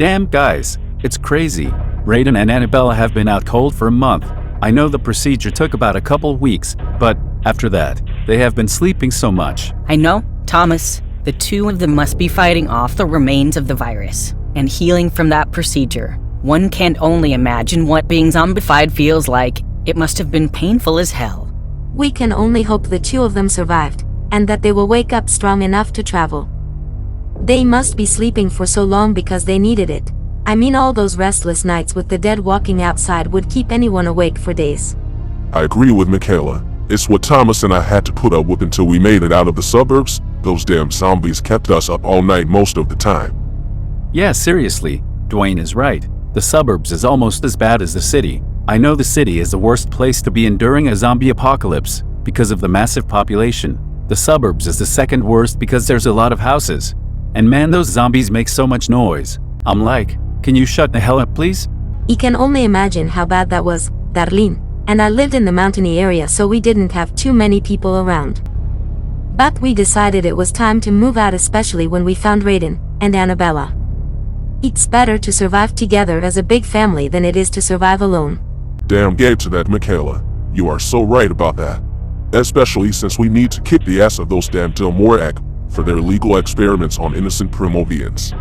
Damn, guys, it's crazy. Rayden and Annabella have been out cold for a month. I know the procedure took about a couple weeks, but after that, they have been sleeping so much. I know, Thomas. The two of them must be fighting off the remains of the virus and healing from that procedure. One can only imagine what being zombified feels like. It must have been painful as hell. We can only hope the two of them survived, and that they will wake up strong enough to travel. They must be sleeping for so long because they needed it. I mean, all those restless nights with the dead walking outside would keep anyone awake for days. I agree with Michaela. It's what Thomas and I had to put up with until we made it out of the suburbs. Those damn zombies kept us up all night most of the time. Yeah, seriously, Dwayne is right. The suburbs is almost as bad as the city. I know the city is the worst place to be in during a zombie apocalypse because of the massive population. The suburbs is the second worst because there's a lot of houses. And man, those zombies make so much noise. I'm like, can you shut the hell up, please? You can only imagine how bad that was, Darlene. And I lived in the mountainy area, so we didn't have too many people around. But we decided it was time to move out, especially when we found Rayden and Annabella. It's better to survive together as a big family than it is to survive alone. Damn gay to that, Michaela. You are so right about that. Especially since we need to kick the ass of those damn Delmorrag for their illegal experiments on innocent Primovians.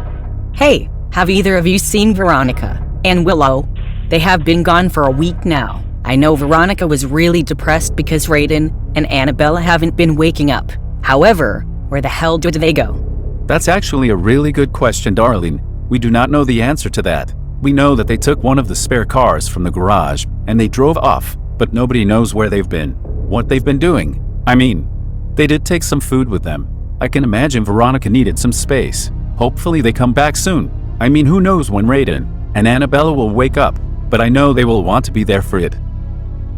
Hey, have either of you seen Veronica and Willow? They have been gone for a week now. I know Veronica was really depressed because Rayden and Annabella haven't been waking up. However, where the hell did they go? That's actually a really good question, Darlene. We do not know the answer to that. We know that they took one of the spare cars from the garage and they drove off, but nobody knows where they've been, what they've been doing. I mean, they did take some food with them. I can imagine Veronica needed some space. Hopefully they come back soon. I mean, who knows when Rayden and Annabella will wake up, but I know they will want to be there for it.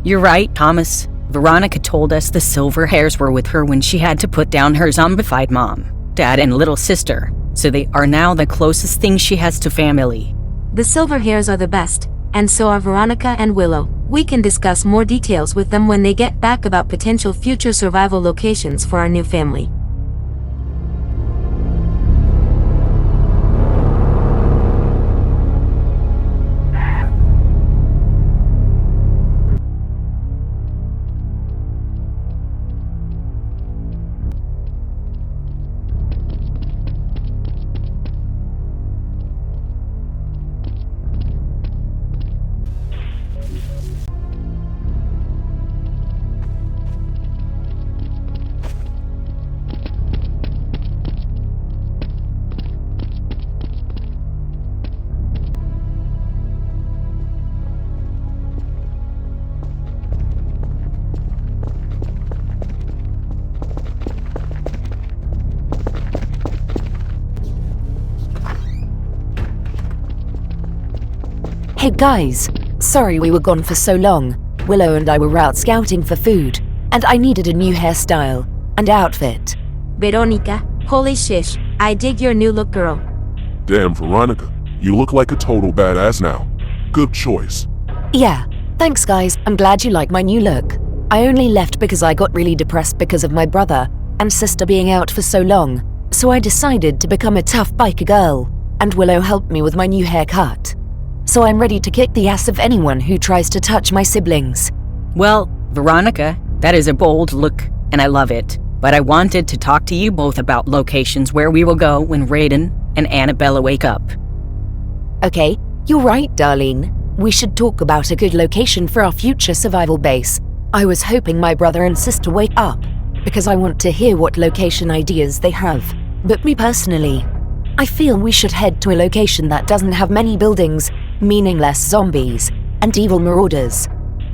You're right, Thomas. Veronica told us the silver hairs were with her when she had to put down her zombified mom, dad, and little sister, so they are now the closest thing she has to family. The silver hairs are the best, and so are Veronica and Willow. We can discuss more details with them when they get back about potential future survival locations for our new family. Hey guys, sorry we were gone for so long. Willow and I were out scouting for food, and I needed a new hairstyle and outfit. Veronica, holy shish, I dig your new look, girl. Damn, Veronica, you look like a total badass now. Good choice. Yeah, thanks guys, I'm glad you like my new look. I only left because I got really depressed because of my brother and sister being out for so long, so I decided to become a tough biker girl, and Willow helped me with my new haircut. So I'm ready to kick the ass of anyone who tries to touch my siblings. Well, Veronica, that is a bold look, and I love it. But I wanted to talk to you both about locations where we will go when Rayden and Annabella wake up. Okay, you're right, Darlene. We should talk about a good location for our future survival base. I was hoping my brother and sister wake up, because I want to hear what location ideas they have. But me personally, I feel we should head to a location that doesn't have many buildings, meaningless zombies, and evil marauders.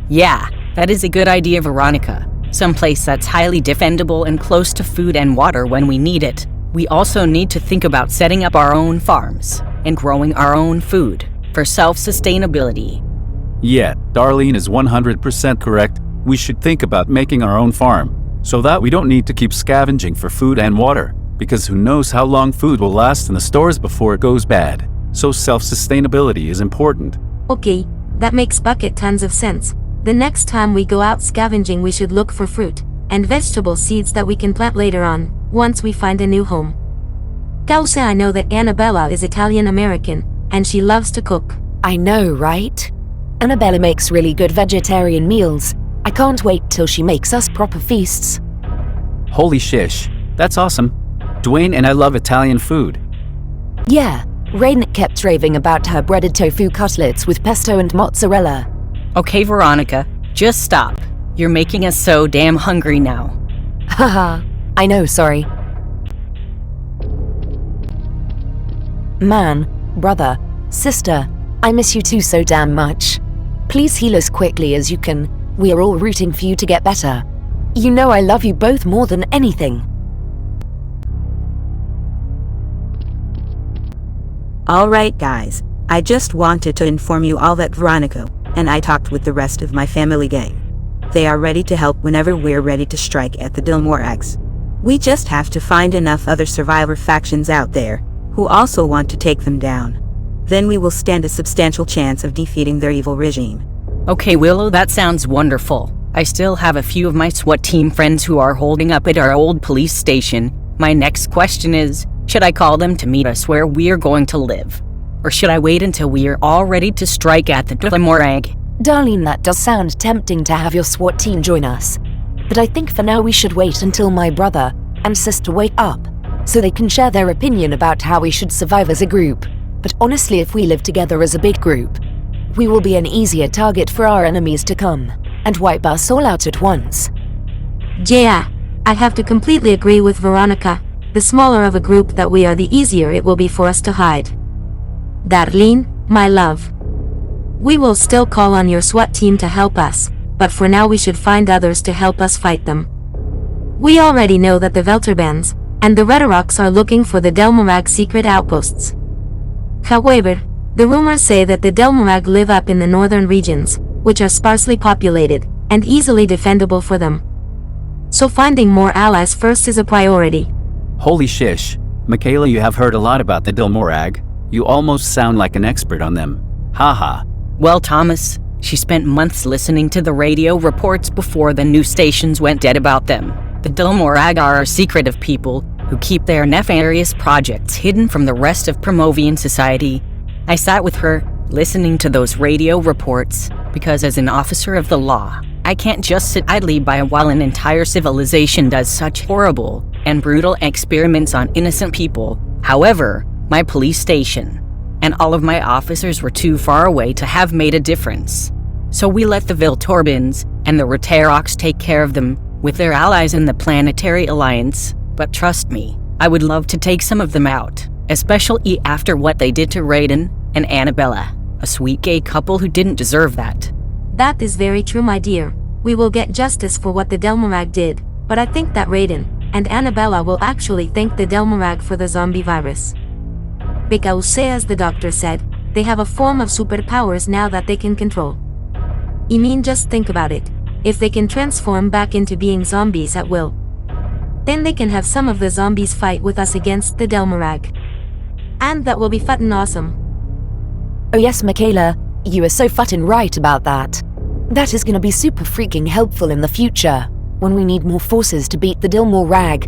Yeah, that is a good idea, Veronica. Someplace that's highly defendable and close to food and water when we need it. We also need to think about setting up our own farms and growing our own food for self-sustainability. Yeah, Darlene is 100% correct. We should think about making our own farm, so that we don't need to keep scavenging for food and water, because who knows how long food will last in the stores before it goes bad. So self-sustainability is important. Okay, that makes bucket tons of sense. The next time we go out scavenging, we should look for fruit and vegetable seeds that we can plant later on, once we find a new home. Causa, I know that Annabella is Italian American, and she loves to cook. I know, right? Annabella makes really good vegetarian meals. I can't wait till she makes us proper feasts. Holy shish, that's awesome. Dwayne and I love Italian food. Yeah, Rayden kept raving about her breaded tofu cutlets with pesto and mozzarella. Okay, Veronica, just stop. You're making us so damn hungry now. Haha, I know, sorry. Man, brother, sister, I miss you two so damn much. Please heal as quickly as you can. We are all rooting for you to get better. You know I love you both more than anything. Alright guys, I just wanted to inform you all that Veronica and I talked with the rest of my family gang. They are ready to help whenever we're ready to strike at the Delmorrags. We just have to find enough other survivor factions out there who also want to take them down. Then we will stand a substantial chance of defeating their evil regime. Okay, Willow, that sounds wonderful. I still have a few of my SWAT team friends who are holding up at our old police station. My next question is, should I call them to meet us where we are going to live? Or should I wait until we are all ready to strike at the Delmorrag? Darlene, that does sound tempting to have your SWAT team join us. But I think for now we should wait until my brother and sister wake up, so they can share their opinion about how we should survive as a group. But honestly, if we live together as a big group, we will be an easier target for our enemies to come and wipe us all out at once. Yeah, I have to completely agree with Veronica. The smaller of a group that we are, the easier it will be for us to hide. Darlene, my love. We will still call on your SWAT team to help us, but for now we should find others to help us fight them. We already know that the Velterbands and the Rediroks are looking for the Delmorrag secret outposts. However, the rumors say that the Delmorrag live up in the northern regions, which are sparsely populated and easily defendable for them. So finding more allies first is a priority. Holy shish. Michaela, you have heard a lot about the Delmorrag. You almost sound like an expert on them. Haha. Well, Thomas, she spent months listening to the radio reports before the news stations went dead about them. The Delmorrag are a secretive people who keep their nefarious projects hidden from the rest of Promovian society. I sat with her, listening to those radio reports, because as an officer of the law, I can't just sit idly by while an entire civilization does such horrible and brutal experiments on innocent people. However, my police station and all of my officers were too far away to have made a difference. So we let the Viltorbans and the Retiroks take care of them with their allies in the Planetary Alliance. But trust me, I would love to take some of them out, especially after what they did to Rayden and Annabella, a sweet gay couple who didn't deserve that. That is very true, my dear. We will get justice for what the Delmorrag did, but I think that Rayden and Annabella will actually thank the Delmorrag for the zombie virus. Because, as the doctor said, they have a form of superpowers now that they can control. I mean, just think about it. If they can transform back into being zombies at will, then they can have some of the zombies fight with us against the Delmorrag. And that will be fucking awesome. Oh yes, Michaela, you are so fucking right about that. That is gonna be super freaking helpful in the future, when we need more forces to beat the Delmorrag.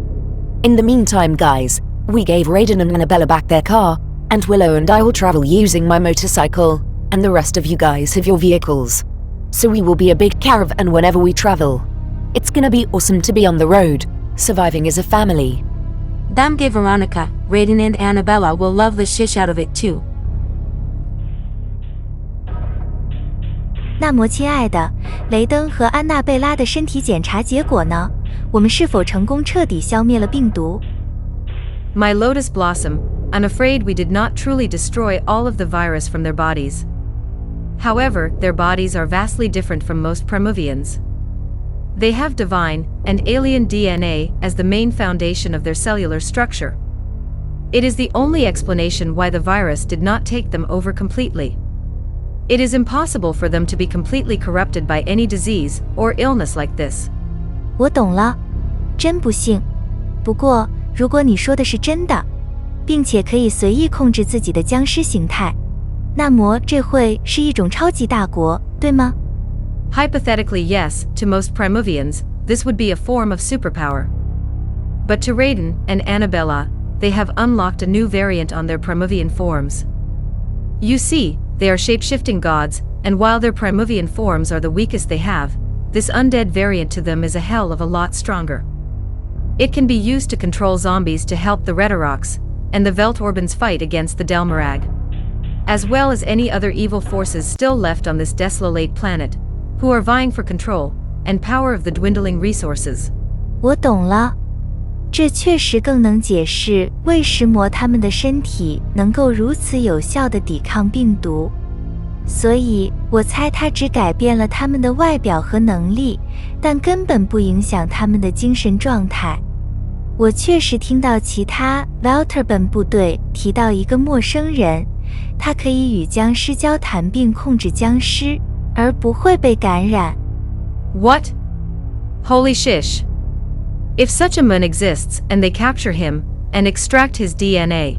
In the meantime, guys, we gave Rayden and Annabella back their car, and Willow and I will travel using my motorcycle, and the rest of you guys have your vehicles. So we will be a big caravan whenever we travel. It's gonna be awesome to be on the road, surviving as a family. Damn gay Veronica, Rayden and Annabella will love the shish out of it too. 那么，亲爱的，雷登和安娜贝拉的身体检查结果呢？我们是否成功彻底消灭了病毒？ My Lotus Blossom, I'm afraid we did not truly destroy all of the virus from their bodies. However, their bodies are vastly different from most Promovians. They have divine and alien DNA as the main foundation of their cellular structure. It is the only explanation why the virus did not take them over completely. It is impossible for them to be completely corrupted by any disease or illness like this. 我懂了，真不幸。不过，如果你说的是真的，并且可以随意控制自己的僵尸形态，那么这会是一种超级大国，对吗？ Hypothetically, yes, to most Primovians, this would be a form of superpower. But to Rayden and Annabella, they have unlocked a new variant on their Primovian forms. You see, they are shape-shifting gods, and while their Primovian forms are the weakest they have, this undead variant to them is a hell of a lot stronger. It can be used to control zombies to help the Rhetorics and the Veltorbans fight against the Delmorrag, as well as any other evil forces still left on this desolate planet, who are vying for control and power of the dwindling resources. 我懂了，这确实更能解释为什么他们的身体能够如此有效地抵抗病毒。所以，我猜它只改变了他们的外表和能力，但根本不影响他们的精神状态。我确实听到其他 Veltorban 部队提到一个陌生人，他可以与僵尸交谈并控制僵尸，而不会被感染。What? Holy shish. If such a man exists and they capture him and extract his DNA,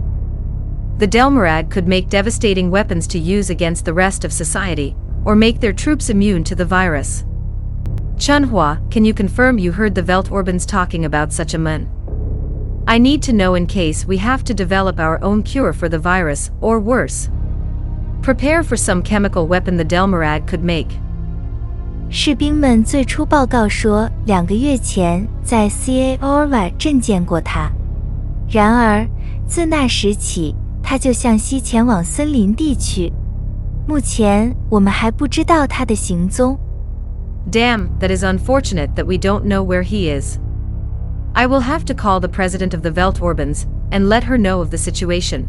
the Delmorrag could make devastating weapons to use against the rest of society, or make their troops immune to the virus. Chunhua, can you confirm you heard the Veltorbans talking about such a man? I need to know in case we have to develop our own cure for the virus, or worse. Prepare for some chemical weapon the Delmorrag could make. 士兵们最初报告说，2个月前在 Caorva 镇见过他。然而，自那时起，他就向西前往森林地去。目前，我们还不知道他的行踪。Damn, that is unfortunate that we don't know where he is. I will have to call the president of the Veltorbans and let her know of the situation.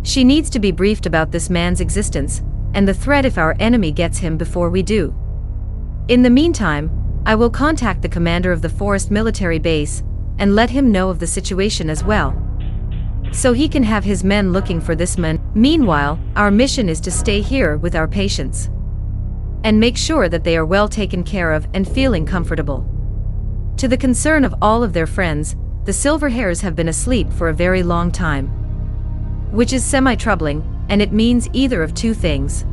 She needs to be briefed about this man's existence and the threat if our enemy gets him before we do. In the meantime, I will contact the commander of the forest military base and let him know of the situation as well, so he can have his men looking for this man. Meanwhile, our mission is to stay here with our patients and make sure that they are well taken care of and feeling comfortable. To the concern of all of their friends, the silver hairs have been asleep for a very long time, which is semi-troubling, and it means either of two things.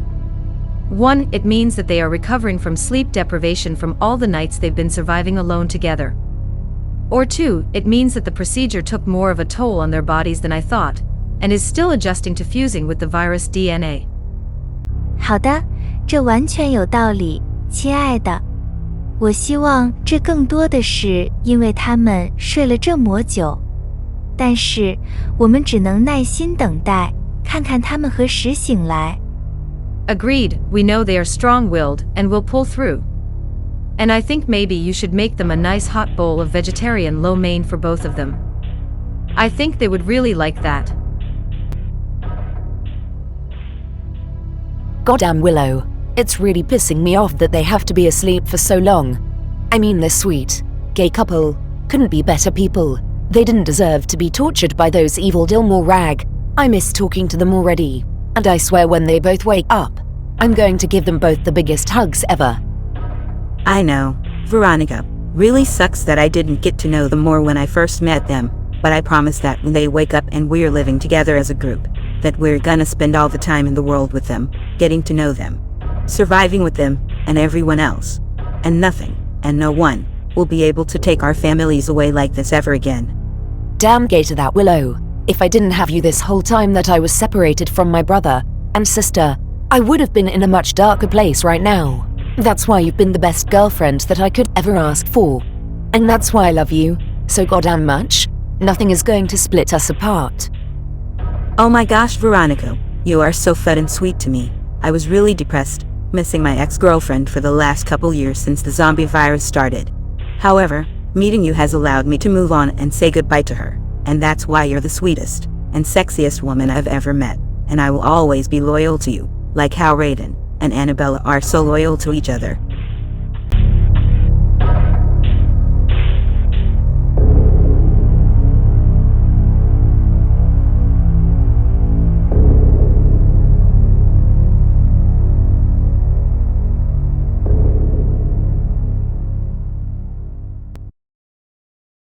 One, it means that they are recovering from sleep deprivation from all the nights they've been surviving alone together. Or two, it means that the procedure took more of a toll on their bodies than I thought, and is still adjusting to fusing with the virus DNA. 好的，这完全有道理，亲爱的。我希望这更多的是因为他们睡了这么久，但是我们只能耐心等待，看看他们何时醒来。Agreed, we know they are strong-willed and will pull through. And I think maybe you should make them a nice hot bowl of vegetarian lo mein for both of them. I think they would really like that. Goddamn Willow. It's really pissing me off that they have to be asleep for so long. I mean, they're sweet. Gay couple. Couldn't be better people. They didn't deserve to be tortured by those evil Delmorrag. I miss talking to them already. And I swear when they both wake up, I'm going to give them both the biggest hugs ever. I know, Veronica. Really sucks that I didn't get to know them more when I first met them, but I promise that when they wake up and we're living together as a group, that we're gonna spend all the time in the world with them, getting to know them, surviving with them, and everyone else. And nothing, and no one, will be able to take our families away like this ever again. Damn gay to that, Willow. If I didn't have you this whole time that I was separated from my brother and sister, I would have been in a much darker place right now. That's why you've been the best girlfriend that I could ever ask for. And that's why I love you so goddamn much. Nothing is going to split us apart. Oh my gosh, Veronica, you are so fun and sweet to me. I was really depressed, missing my ex-girlfriend for the last couple years since the zombie virus started. However, meeting you has allowed me to move on and say goodbye to her. And that's why you're the sweetest and sexiest woman I've ever met, and I will always be loyal to you, like how Rayden and Annabella are so loyal to each other.